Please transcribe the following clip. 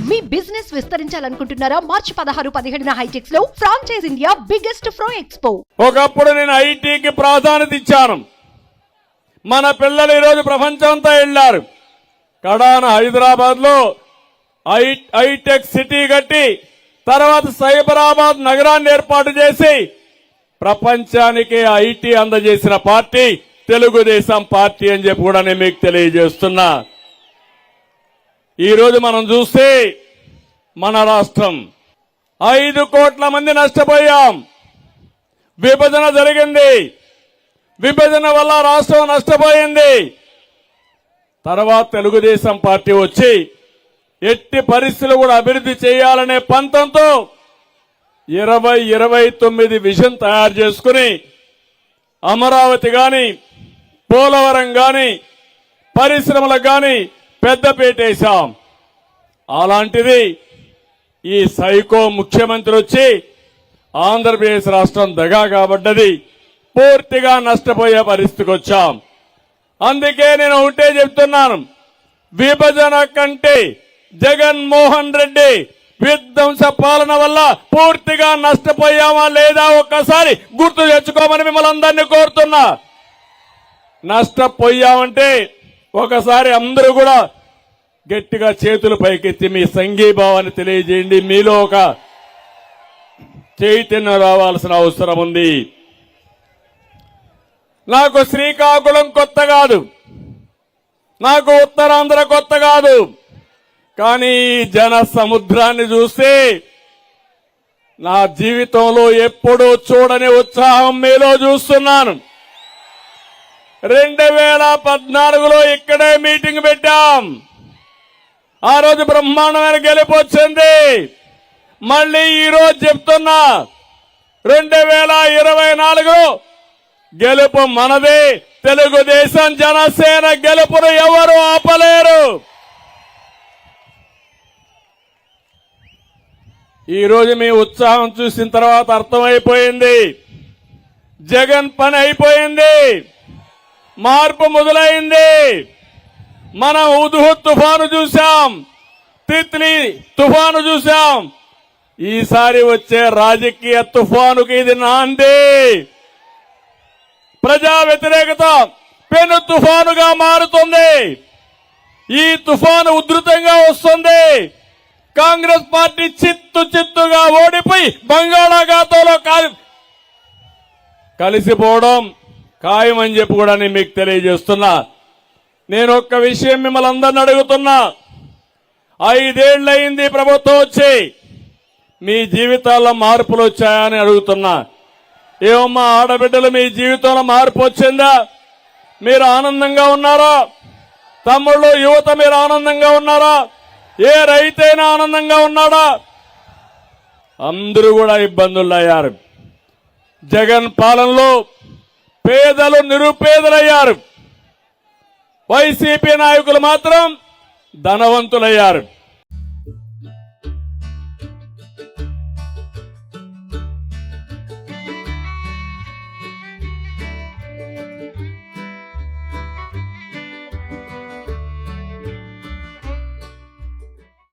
మీ business విస్తరించాలనుకుంటున్నారా? మార్చి 16-17 హైటెక్స్ లో franchise India biggest ఫ్రో expo. ఒకప్పుడు నేను ఐటీకి ప్రాధాన్యత ఇచ్చాను. మన పిల్లలు ఈరోజు ప్రపంచంతో వెళ్లారు. కడాన హైదరాబాద్ లో హైటెక్ సిటీ కట్టి తర్వాత సైబరాబాద్ నగరాన్ని ఏర్పాటు చేసి ప్రపంచానికి ఐటీ అందజేసిన పార్టీ తెలుగుదేశం పార్టీ అని చెప్పి కూడా నేను మీకు తెలియజేస్తున్నా. ఈరోజు మనం చూస్తే మన రాష్ట్రం 5 కోట్ల మంది నష్టపోయాం. విభజన జరిగింది. విభజన వల్ల రాష్ట్రం నష్టపోయింది. తర్వాత తెలుగుదేశం పార్టీ వచ్చి ఎట్టి పరిస్థితులు కూడా అభివృద్ధి చేయాలనే పంతంతో 2029 విజన్ తయారు చేసుకుని అమరావతి గాని పోలవరం గాని పరిశ్రమలకు గాని పెద్దపేటేశాం. అలాంటిది ఈ సైకో ముఖ్యమంత్రి వచ్చి ఆంధ్రప్రదేశ్ రాష్ట్రం దగా కాబడ్డది. పూర్తిగా నష్టపోయే పరిస్థితికి వచ్చాం. అందుకే నేను ఒకటే చెప్తున్నాను, విభజన కంటే జగన్మోహన్ రెడ్డి విధ్వంస పాలన వల్ల పూర్తిగా నష్టపోయామా లేదా ఒక్కసారి గుర్తు తెచ్చుకోమని మిమ్మల్ని అందరినీ కోరుతున్నా. నష్టపోయామంటే ఒకసారి అందరూ కూడా గట్టిగా చేతులు పైకెత్తి మీ సంఘీభావాన్ని తెలియజేయండి. మీలో ఒక చైతన్యం రావాల్సిన అవసరం ఉంది. నాకు శ్రీకాకుళం కొత్త కాదు, నాకు ఉత్తరాంధ్ర కొత్త కాదు. కానీ జన సముద్రాన్ని చూస్తే నా జీవితంలో ఎప్పుడూ చూడని ఉత్సాహం మీలో చూస్తున్నాను. 2014లో ఇక్కడే మీటింగ్ పెట్టాం. ఆ రోజు బ్రహ్మాండమైన గెలుపు వచ్చింది. మళ్ళీ ఈ రోజు చెప్తున్నా, 2024లో గెలుపు మనదే. తెలుగుదేశం జనసేన గెలుపును ఎవరు ఆపలేరు. ఈ రోజు మీ ఉత్సాహం చూసిన తర్వాత అర్థమైపోయింది, జగన్ పని అయిపోయింది, మార్పు మొదలైంది. మనం హుద్హుద్ తుఫాను చూశాం, తిత్లీ తుఫాను చూశాం. ఈసారి వచ్చే రాజకీయ తుఫానుకి ఇది నాంది. ప్రజా వ్యతిరేకత పెను తుఫానుగా మారుతుంది. ఈ తుఫాను ఉధృతంగా వస్తుంది. కాంగ్రెస్ పార్టీ చిత్తుగా ఓడిపోయి బంగాళాఖాతంలో కలిసిపోవడం ఖాయమని చెప్పి కూడా నేను మీకు తెలియజేస్తున్నా. నేను ఒక్క విషయం మిమ్మల్ని అందరిని అడుగుతున్నా, 5 ఏళ్లయింది ప్రభుత్వం వచ్చి, మీ జీవితాల్లో మార్పులు వచ్చాయని అడుగుతున్నా. ఏమమ్మా ఆడబిడ్డలు, మీ జీవితంలో మార్పు వచ్చిందా? మీరు ఆనందంగా ఉన్నారా? తమ్ముళ్ళు, యువత మీరు ఆనందంగా ఉన్నారా? ఏ రైతైనా ఆనందంగా ఉన్నాడా? అందరూ కూడా ఇబ్బందులు అయ్యారు. జగన్ పాలనలో పేదలు నిరుపేదలయ్యారు. వైసీపీ నాయకులు మాత్రం ధనవంతులయ్యారు.